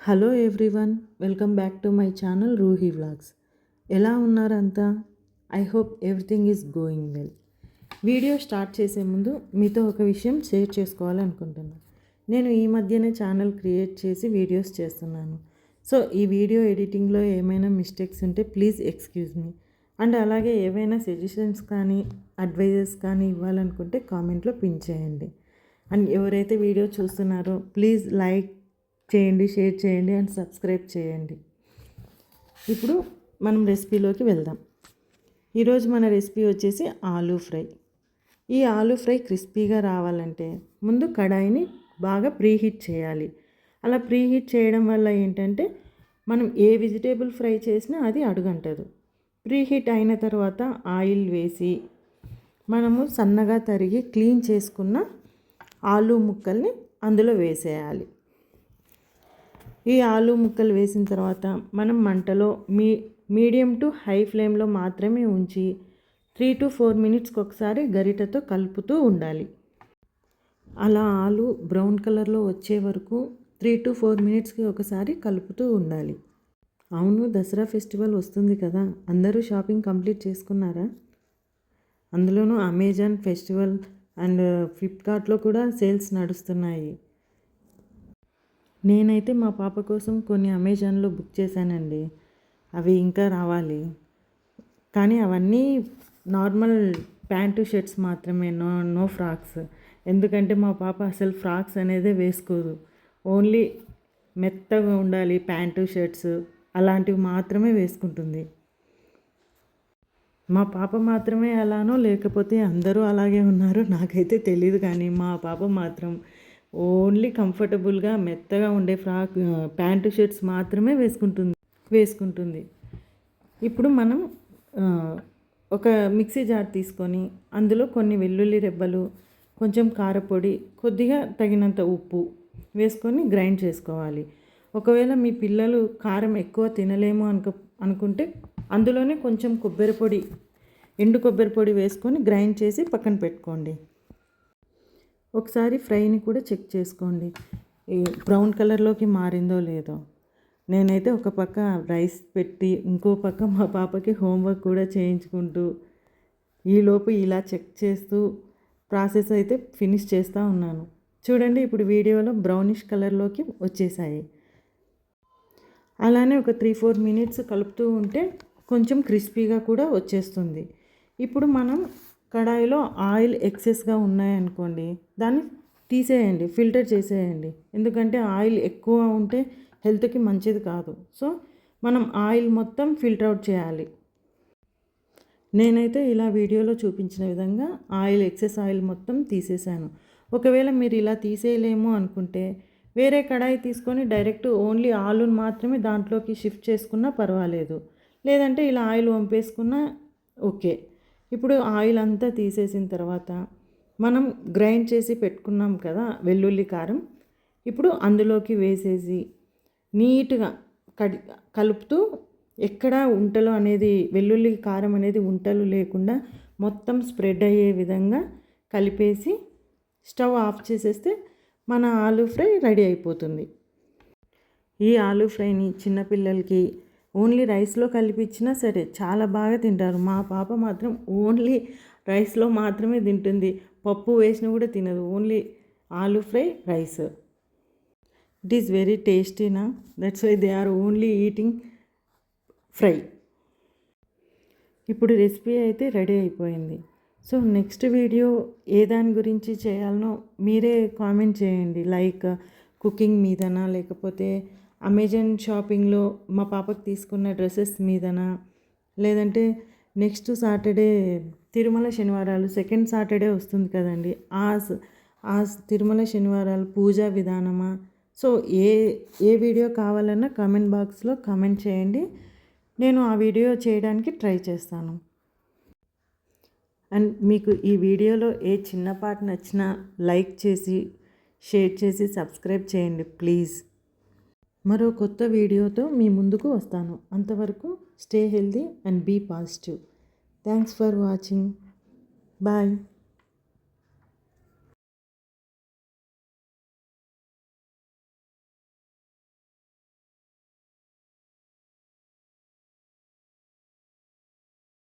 Hello everyone, welcome back to my channel Roohi vlogs. ఎలా ఉన్నారంతా? I hope everything is going well. Video start చేసే ముందు మీతో ఒక విషయం షేర్ చేసుకోవాలనుకుంటున్నాను. నేను ఈ మధ్యనే ఛానల్ క్రియేట్ చేసి వీడియోస్ చేస్తున్నాను. సో ఈ వీడియో ఎడిటింగ్లో ఏమైనా మిస్టేక్స్ ఉంటే ప్లీజ్ ఎక్స్క్యూజ్ మీ. అండ్ అలాగే ఏవైనా సజెషన్స్ కానీ అడ్వైజెస్ కానీ ఇవ్వాలనుకుంటే కామెంట్లో పిన్ చేయండి. అండ్ ఎవరైతే వీడియో చూస్తున్నారో ప్లీజ్ లైక్ చేయండి, షేర్ చేయండి అండ్ సబ్స్క్రైబ్ చేయండి. ఇప్పుడు మనం రెసిపీలోకి వెళ్దాం. ఈరోజు మన రెసిపీ వచ్చేసి ఆలూ ఫ్రై. ఈ ఆలూ ఫ్రై క్రిస్పీగా రావాలంటే ముందు కడాయిని బాగా ప్రీహీట్ చేయాలి. అలా ప్రీహీట్ చేయడం వల్ల ఏంటంటే మనం ఏ వెజిటేబుల్ ఫ్రై చేసినా అది అడుగంటదు. ప్రీహీట్ అయిన తర్వాత ఆయిల్ వేసి మనము సన్నగా తరిగి క్లీన్ చేసుకున్న ఆలూ ముక్కల్ని అందులో వేసేయాలి. ఈ ఆలూ ముక్కలు వేసిన తర్వాత మనం మంటలో మీడియం టు హై ఫ్లేమ్లో మాత్రమే ఉంచి 3 to 4 మినిట్స్కి ఒకసారి గరిటెతో కలుపుతూ ఉండాలి. అలా ఆలు బ్రౌన్ కలర్లో వచ్చే వరకు 3 to 4 మినిట్స్కి ఒకసారి కలుపుతూ ఉండాలి. అవును, దసరా ఫెస్టివల్ వస్తుంది కదా, అందరూ షాపింగ్ కంప్లీట్ చేసుకున్నారా? అందులోనూ అమెజాన్ ఫెస్టివల్ అండ్ ఫ్లిప్కార్ట్లో కూడా సేల్స్ నడుస్తున్నాయి. నేనైతే మా పాప కోసం కొన్ని అమెజాన్లో బుక్ చేశానండి. అవి ఇంకా రావాలి. కానీ అవన్నీ నార్మల్ ప్యాంటు షర్ట్స్ మాత్రమే, నో ఫ్రాక్స్. ఎందుకంటే మా పాప అసలు ఫ్రాక్స్ అనేదే వేసుకోదు. ఓన్లీ మెత్తగా ఉండాలి ప్యాంటు షర్ట్స్ అలాంటివి మాత్రమే వేసుకుంటుంది. మా పాప మాత్రమే అలానో లేకపోతే అందరూ అలాగే ఉన్నారు నాకైతే తెలియదు. కానీ మా పాప మాత్రం ఓన్లీ కంఫర్టబుల్గా మెత్తగా ఉండే ప్యాంటు షర్ట్స్ మాత్రమే వేసుకుంటుంది. ఇప్పుడు మనం ఒక మిక్సీ జార్ తీసుకొని అందులో కొన్ని వెల్లుల్లి రెబ్బలు, కొంచెం కారపొడి, కొద్దిగా తగినంత ఉప్పు వేసుకొని గ్రైండ్ చేసుకోవాలి. ఒకవేళ మీ పిల్లలు కారం ఎక్కువ తినలేము అనుకుంటే అందులోనే కొంచెం ఎండు కొబ్బరి పొడి వేసుకొని గ్రైండ్ చేసి పక్కన పెట్టుకోండి. ఒకసారి ఫ్రైని కూడా చెక్ చేసుకోండి, బ్రౌన్ కలర్లోకి మారిందో లేదో. నేనైతే ఒక పక్క రైస్ పెట్టి ఇంకో పక్క మా పాపకి హోంవర్క్ కూడా చేయించుకుంటూ ఈలోపు ఇలా చెక్ చేస్తూ ప్రాసెస్ అయితే ఫినిష్ చేస్తూ ఉన్నాను. చూడండి, ఇప్పుడు వీడియోలో బ్రౌనిష్ కలర్లోకి వచ్చేసాయి. అలానే ఒక 3-4 మినిట్స్ కలుపుతూ ఉంటే కొంచెం క్రిస్పీగా కూడా వచ్చేస్తుంది. ఇప్పుడు మనం కడాయిలో ఆయిల్ ఎక్సెస్గా ఉన్నాయనుకోండి, దాన్ని తీసేయండి, ఫిల్టర్ చేసేయండి. ఎందుకంటే ఆయిల్ ఎక్కువ ఉంటే హెల్త్కి మంచిది కాదు. సో మనం ఆయిల్ మొత్తం ఫిల్టర్ అవుట్ చేయాలి. నేనైతే ఇలా వీడియోలో చూపించిన విధంగా ఎక్సెస్ ఆయిల్ మొత్తం తీసేసాను. ఒకవేళ మీరు ఇలా తీసేయలేము అనుకుంటే వేరే కడాయి తీసుకొని డైరెక్ట్ ఓన్లీ ఆలుని మాత్రమే దాంట్లోకి షిఫ్ట్ చేసుకున్నా పర్వాలేదు. లేదంటే ఇలా ఆయిల్ వంపేసుకున్నా ఓకే. ఇప్పుడు ఆయిల్ అంతా తీసేసిన తర్వాత మనం గ్రైండ్ చేసి పెట్టుకున్నాం కదా వెల్లుల్లి కారం, ఇప్పుడు అందులోకి వేసేసి నీట్గా కలుపుతూ ఎక్కడ ఉంటలు అనేది వెల్లుల్లి కారం అనేది ఉంటలు లేకుండా మొత్తం స్ప్రెడ్ అయ్యే విధంగా కలిపేసి స్టవ్ ఆఫ్ చేసేస్తే మన ఆలూ ఫ్రై రెడీ అయిపోతుంది. ఈ ఆలూ ఫ్రైని చిన్నపిల్లలకి ఓన్లీ రైస్లో కలిపిచ్చినా సరే చాలా బాగా తింటారు. మా పాప మాత్రం ఓన్లీ రైస్లో మాత్రమే తింటుంది, పప్పు వేసినా కూడా తినదు. Only aloo fry, rice. It is very టేస్టీనా, that's why they are only eating fry. ఇప్పుడు రెసిపీ అయితే రెడీ అయిపోయింది. సో నెక్స్ట్ వీడియో ఏ దాని గురించి చేయాలనో మీరే కామెంట్ చేయండి. లైక్ కుకింగ్ మీదనా, లేకపోతే అమెజాన్ షాపింగ్లో మా పాపకు తీసుకున్న డ్రెస్సెస్ మీదనా, లేదంటే నెక్స్ట్ సాటర్డే తిరుమల శనివారాలు సెకండ్ సాటర్డే వస్తుంది కదండి, ఆ తిరుమల శనివారాలు పూజా విధానమా. సో ఏ వీడియో కావాలన్నా కామెంట్ బాక్స్లో కామెంట్ చేయండి, నేను ఆ వీడియో చేయడానికి ట్రై చేస్తాను. అండ్ మీకు ఈ వీడియోలో ఏ చిన్న పార్ట్ నచ్చినా లైక్ చేసి, షేర్ చేసి, సబ్స్క్రైబ్ చేయండి ప్లీజ్. మరో కొత్త వీడియోతో మీ ముందుకు వస్తాను. అంతవరకు stay healthy and be positive. Thanks for watching. Bye.